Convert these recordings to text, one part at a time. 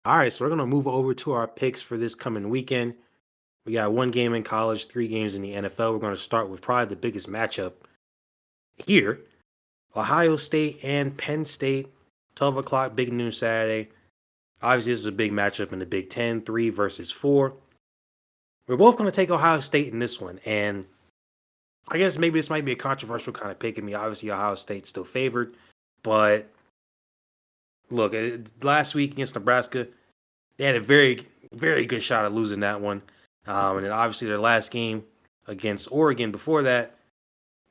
All right, so we're gonna move over to our picks for this coming weekend. We got one game in college, 3 games in the NFL. We're gonna start with probably the biggest matchup here: Ohio State and Penn State, 12 o'clock, big noon Saturday. Obviously, this is a big matchup in the Big Ten, 3 versus 4. We're both gonna take Ohio State in this one, and I guess maybe this might be a controversial kind of pick. I mean, obviously Ohio State's still favored, but look, last week against Nebraska, they had a very, very good shot at losing that one. And then obviously their last game against Oregon before that,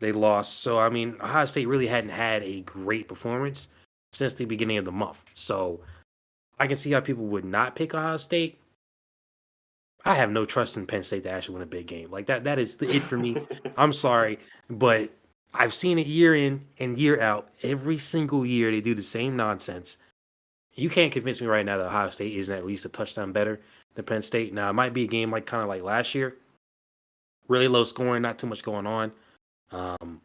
they lost. So, I mean, Ohio State really hadn't had a great performance since the beginning of the month. So I can see how people would not pick Ohio State. I have no trust in Penn State to actually win a big game. Like that is it for me. I'm sorry, but I've seen it year in and year out. Every single year they do the same nonsense. You can't convince me right now that Ohio State isn't at least a touchdown better than Penn State. Now it might be a game like kind of like last year, really low scoring, not too much going on. Um,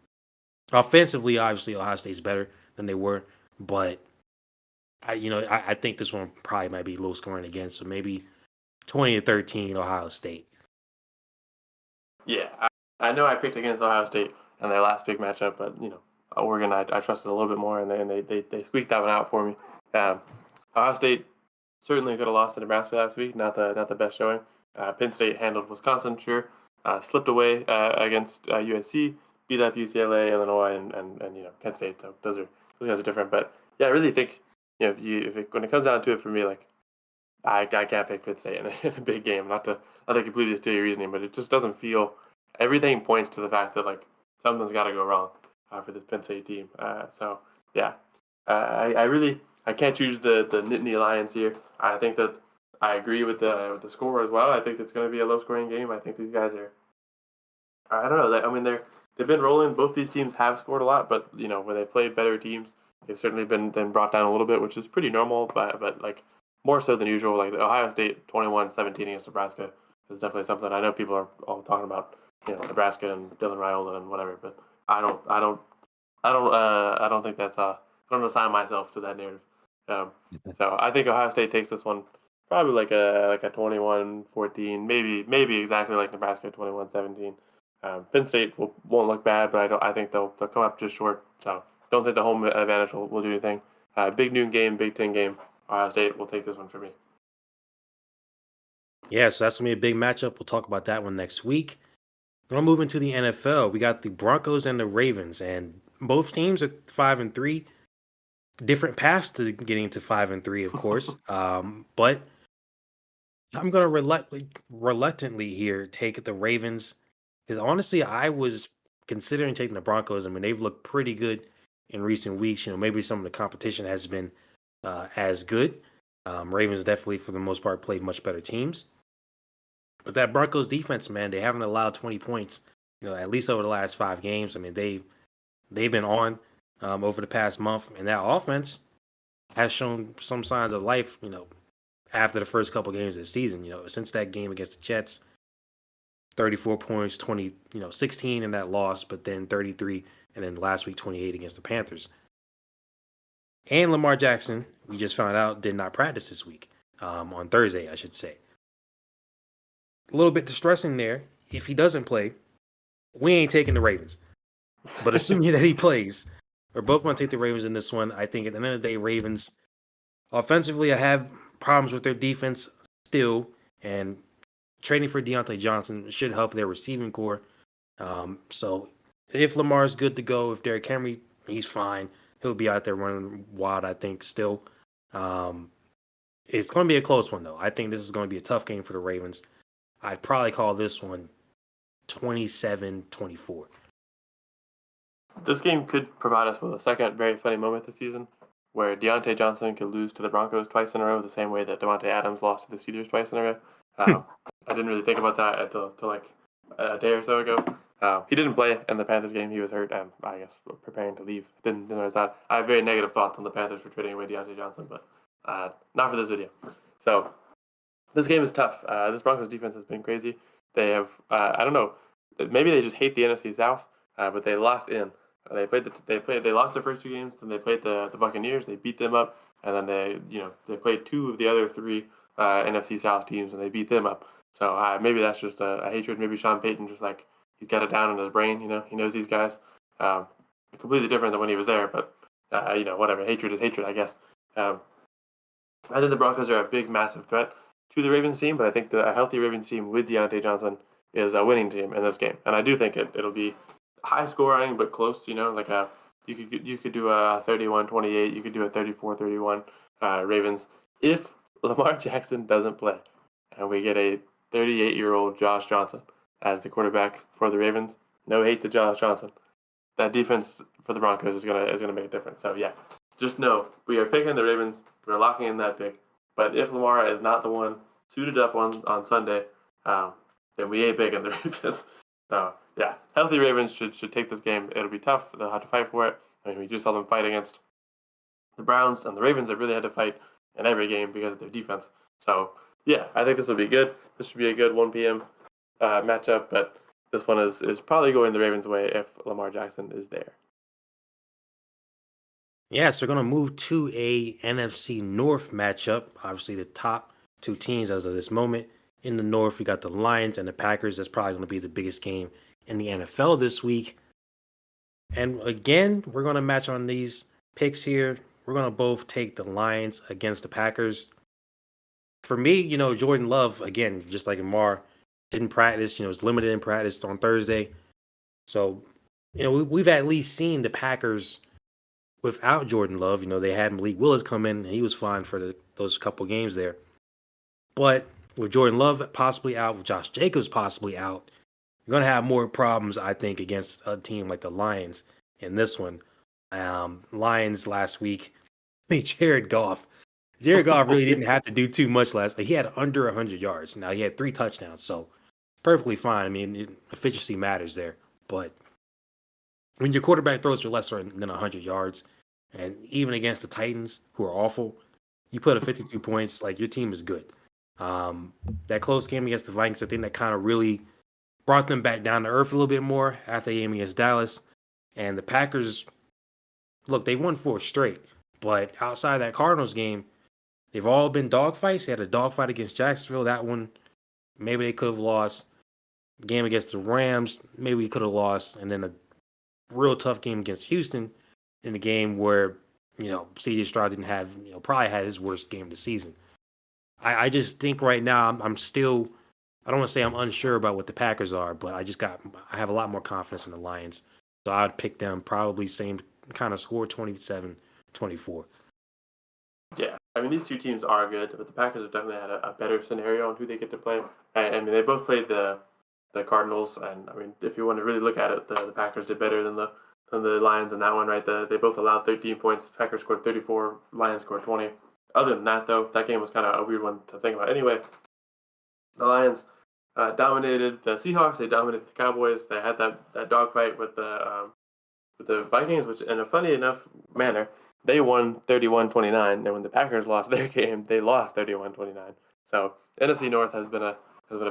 Offensively, obviously Ohio State's better than they were, but I think this one probably might be low scoring again. So maybe 20-13 Ohio State. Yeah, I know I picked against Ohio State in their last big matchup, but Oregon I trusted a little bit more, and they squeaked that one out for me. Ohio State certainly could have lost to Nebraska last week. Not the best showing. Penn State handled Wisconsin, sure. Slipped away against USC, beat up UCLA, Illinois, and Kent State. So those guys are different. But yeah, I really think when it comes down to it for me, like I can't pick Penn State in a big game. Not to completely steal your reasoning, but it just doesn't feel. Everything points to the fact that like something's got to go wrong for this Penn State team. So yeah, I can't choose the Nittany Lions here. I think that I agree with the score as well. I think it's going to be a low scoring game. I think these guys are. I don't know. I mean, they've been rolling. Both these teams have scored a lot, but when they've played better teams, they've certainly been brought down a little bit, which is pretty normal. But like more so than usual. Like the Ohio State 21-17 against Nebraska is definitely something. I know people are all talking about Nebraska and Dylan Raiola and whatever, but I don't think that's I don't assign myself to that narrative. So I think Ohio State takes this one probably like a 21-14, maybe exactly like Nebraska 21-17. Penn State won't look bad, but I think they'll come up just short. So don't think the home advantage will do anything. Big noon game, Big Ten game. Ohio State will take this one for me. Yeah, so that's gonna be a big matchup. We'll talk about that one next week. We're gonna move into the NFL. We got the Broncos and the Ravens, and both teams are 5-3. Different paths to getting to 5-3, of course. But I'm gonna reluctantly here take the Ravens because honestly, I was considering taking the Broncos. I mean, they've looked pretty good in recent weeks. Maybe some of the competition has been as good. Ravens definitely, for the most part, played much better teams. But that Broncos defense, man, they haven't allowed 20 points. At least over the last 5 games. I mean, they've been on over the past month, and that offense has shown some signs of life. After the first couple games of the season, since that game against the Jets, 34 points, 20, 16 in that loss, but then 33, and then last week 28 against the Panthers. And Lamar Jackson, we just found out, did not practice this week on Thursday, I should say. A little bit distressing there. If he doesn't play, we ain't taking the Ravens. But assuming that he plays, we're both going to take the Ravens in this one. I think at the end of the day, Ravens, offensively, I have problems with their defense still, and trading for Deontay Johnson should help their receiving core. So if Lamar's good to go, if Derrick Henry, he's fine. He'll be out there running wild, I think, still. It's going to be a close one, though. I think this is going to be a tough game for the Ravens. I'd probably call this one 27-24. This game could provide us with a second very funny moment this season where Deontay Johnson could lose to the Broncos twice in a row the same way that Devontae Adams lost to the Steelers twice in a row. I didn't really think about that until like a day or so ago. He didn't play in the Panthers game. He was hurt and I guess preparing to leave. Didn't notice that. I have very negative thoughts on the Panthers for trading away Deontay Johnson, but not for this video. So this game is tough. This Broncos defense has been crazy. They have, I don't know, maybe they just hate the NFC South, but they locked in. They lost their first 2 games, then they played the Buccaneers. They beat them up, and then they played two of the other three NFC South teams, and they beat them up. So maybe that's just a hatred. Maybe Sean Payton just like he's got it down in his brain. He knows these guys. Completely different than when he was there, but whatever. Hatred is hatred, I guess. I think the Broncos are a big, massive threat to the Ravens team, but I think a healthy Ravens team with Deontay Johnson is a winning team in this game, and I do think it'll be high scoring but close. Like you could do a 31-28, you could do a 34-31 Ravens if Lamar Jackson doesn't play, and we get a 38-year-old Josh Johnson as the quarterback for the Ravens. No hate to Josh Johnson. That defense for the Broncos is gonna make a difference. So yeah, just know we are picking the Ravens. We're locking in that pick. But if Lamar is not the one suited up on Sunday, then we ain't picking the Ravens. So yeah, healthy Ravens should take this game. It'll be tough. They'll have to fight for it. I mean, we just saw them fight against the Browns, and the Ravens have really had to fight in every game because of their defense. So yeah, I think this will be good. This should be a good 1 p.m. Matchup, but this one is probably going the Ravens' way if Lamar Jackson is there. Yeah, so we're going to move to a NFC North matchup. Obviously, the top two teams as of this moment. In the North, we got the Lions and the Packers. That's probably going to be the biggest game in the NFL this week. And again, we're going to match on these picks here. We're going to both take the Lions against the Packers. For me, Jordan Love, again, just like Amar, didn't practice, was limited in practice on Thursday. So, we've at least seen the Packers without Jordan Love. They had Malik Willis come in, and he was fine for those couple games there. But with Jordan Love possibly out, with Josh Jacobs possibly out, you're going to have more problems, I think, against a team like the Lions in this one. Lions last week, Jared Goff really didn't have to do too much last week. He had under 100 yards. Now, he had 3 touchdowns, so perfectly fine. I mean, efficiency matters there. But when your quarterback throws for less than 100 yards, and even against the Titans, who are awful, you put up 52 points, like your team is good. That close game against the Vikings, I think that kind of really brought them back down to earth a little bit more after the game against Dallas. And the Packers, look, they won 4 straight. But outside that Cardinals game, they've all been dogfights. They had a dogfight against Jacksonville. That one, maybe they could have lost. The game against the Rams, maybe we could have lost. And then a real tough game against Houston in the game where, C.J. Stroud didn't have, probably had his worst game of the season. I just think right now I'm still, I don't want to say I'm unsure about what the Packers are, but I have a lot more confidence in the Lions. So I'd pick them probably same kind of score, 27-24. Yeah, I mean, these two teams are good, but the Packers have definitely had a better scenario on who they get to play. I mean, they both played the Cardinals, and I mean, if you want to really look at it, the Packers did better than the Lions in that one, right? They both allowed 13 points. Packers scored 34, Lions scored 20. Other than that, though, that game was kind of a weird one to think about. Anyway, the Lions dominated the Seahawks. They dominated the Cowboys. They had that dogfight with the Vikings, which in a funny enough manner, they won 31-29, and when the Packers lost their game, they lost 31-29. So NFC North has been a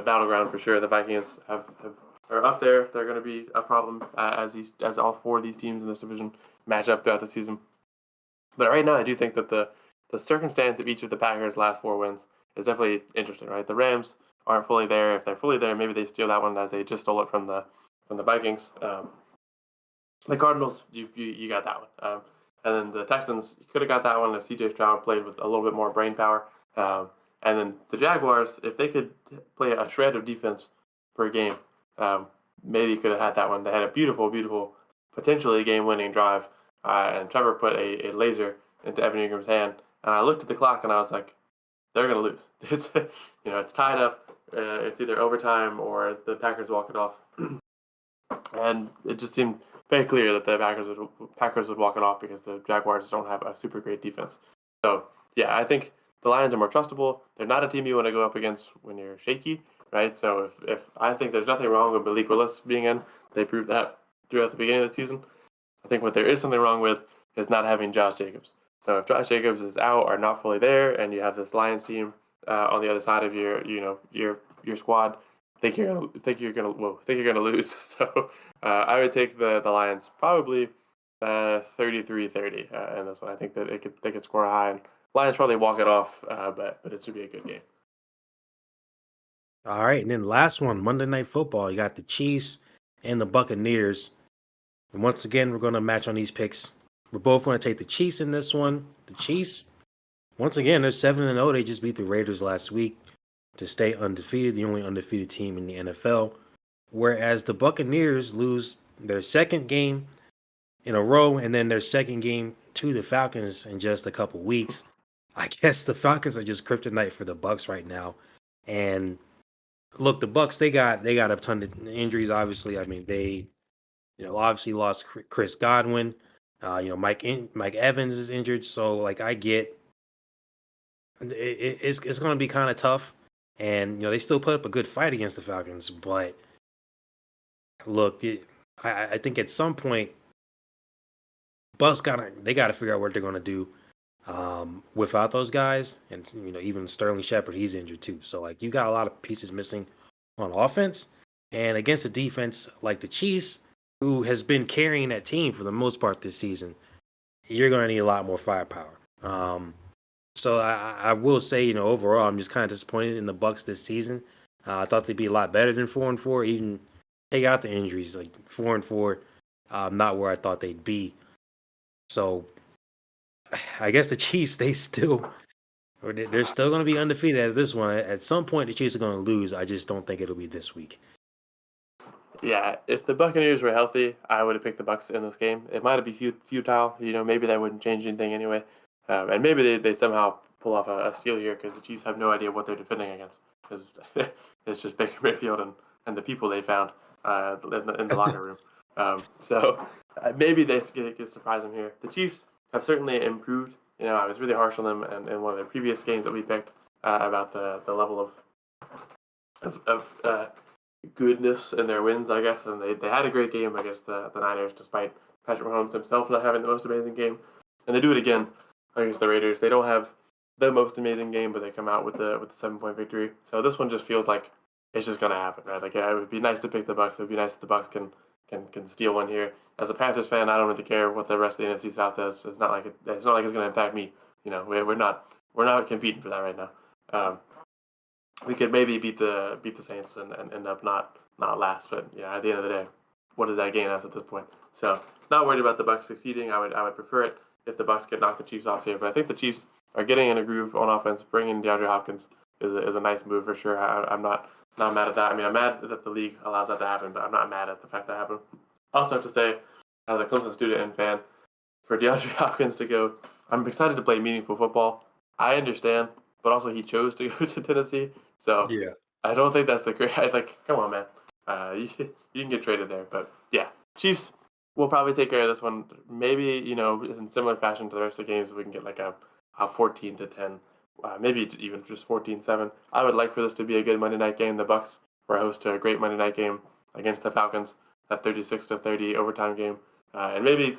battleground for sure. The Vikings are up there. They're going to be a problem as all 4 of these teams in this division match up throughout the season. But right now, I do think that the circumstance of each of the Packers' last 4 wins is definitely interesting, right? The Rams aren't fully there. If they're fully there, maybe they steal that one as they just stole it from the Vikings. The Cardinals, you got that one. And then the Texans, you could have got that one if C.J. Stroud played with a little bit more brain power. And then the Jaguars, if they could play a shred of defense per game, maybe you could have had that one. They had a beautiful, beautiful, potentially game-winning drive, and Trevor put a laser into Evan Ingram's hand. And I looked at the clock and I was like, they're going to lose. It's tied up. It's either overtime or the Packers walk it off. And it just seemed very clear that the Packers would walk it off because the Jaguars don't have a super great defense. So, yeah, I think the Lions are more trustable. They're not a team you want to go up against when you're shaky, right? So if I think there's nothing wrong with Malik Willis being in, they proved that throughout the beginning of the season. I think what there is something wrong with is not having Josh Jacobs. So if Josh Jacobs is out or not fully there, and you have this Lions team on the other side of your squad, think you're gonna lose. So I would take the Lions probably 33-30 in this one. I think that they could score high, and Lions probably walk it off, but it should be a good game. All right, and then last one, Monday Night Football. You got the Chiefs and the Buccaneers. And once again, we're going to match on these picks. We're both going to take the Chiefs in this one. The Chiefs, once again, they're 7-0. They just beat the Raiders last week to stay undefeated, the only undefeated team in the NFL. Whereas the Buccaneers lose their second game in a row and then their second game to the Falcons in just a couple weeks. I guess the Falcons are just kryptonite for the Bucs right now. And look, the Bucs, they got a ton of injuries. Obviously, I mean they obviously lost Chris Godwin. Mike Evans is injured, so like I get it's going to be kind of tough. And they still put up a good fight against the Falcons, but look, I think at some point Bucs got to figure out what they're going to do without those guys, and even Sterling Shepard, he's injured too. So like you got a lot of pieces missing on offense, and against a defense like the Chiefs, who has been carrying that team for the most part this season, you're going to need a lot more firepower. So I will say, overall, I'm just kind of disappointed in the Bucs this season. I thought they'd be a lot better than 4-4, even take out the injuries. Like 4-4, not where I thought they'd be. So I guess the Chiefs, they're still going to be undefeated at this one. At some point, the Chiefs are going to lose. I just don't think it'll be this week. Yeah, if the Buccaneers were healthy, I would have picked the Bucs in this game. It might have been futile. Maybe that wouldn't change anything anyway. And maybe they somehow pull off a steal here because the Chiefs have no idea what they're defending against. Because it's just Baker Mayfield and the people they found in the locker room. So maybe they get surprise them here. The Chiefs have certainly improved. I was really harsh on them in one of the previous games that we picked about the level of goodness in their wins, I guess. And they had a great game against the Niners, despite Patrick Mahomes himself not having the most amazing game. And they do it again against the Raiders. They don't have the most amazing game, but they come out with the 7-point victory. So this one just feels like it's just gonna happen, right? Like it would be nice to pick the Bucs. It would be nice if the Bucs can steal one here. As a Panthers fan, I don't really care what the rest of the NFC South is. It's not like it's gonna impact me. We're not competing for that right now. We could maybe beat the Saints and end up not last, but at the end of the day, what does that gain us at this point? So not worried about the Bucs succeeding. I would prefer it if the Bucs could knock the Chiefs off here, but I think the Chiefs are getting in a groove on offense. Bringing DeAndre Hopkins is a nice move for sure. I'm not mad at that. I mean, I'm mad that the league allows that to happen, but I'm not mad at the fact that happened. I also have to say, as a Clemson student and fan, for DeAndre Hopkins to go, I'm excited to play meaningful football. I understand, but also he chose to go to Tennessee, so Yeah. I don't think that's the great. Like, come on, man, you can get traded there, but yeah, Chiefs will probably take care of this one. Maybe in similar fashion to the rest of the games, we can get like a 14-10, maybe even just 14-7. I would like for this to be a good Monday night game. The Bucs were host to a great Monday night game against the Falcons, that 36-30 overtime game, and maybe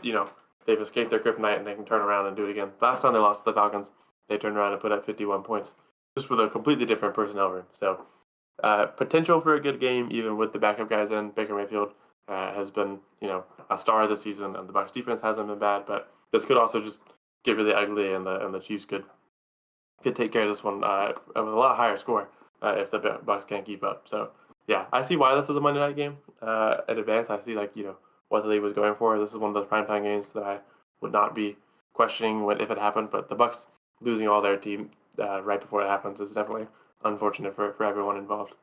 they've escaped their kryptonite and they can turn around and do it again. Last time they lost to the Falcons, they turned around and put up 51 points, just with a completely different personnel room. So potential for a good game, even with the backup guys in. Baker Mayfield has been, a star of the season, and the Bucs defense hasn't been bad. But this could also just get really ugly, and the Chiefs could take care of this one with a lot higher score if the Bucs can't keep up. So yeah, I see why this was a Monday night game in advance. I see what the league was going for. This is one of those primetime games that I would not be questioning if it happened. But the Bucs losing all their team right before it happens is definitely unfortunate for everyone involved.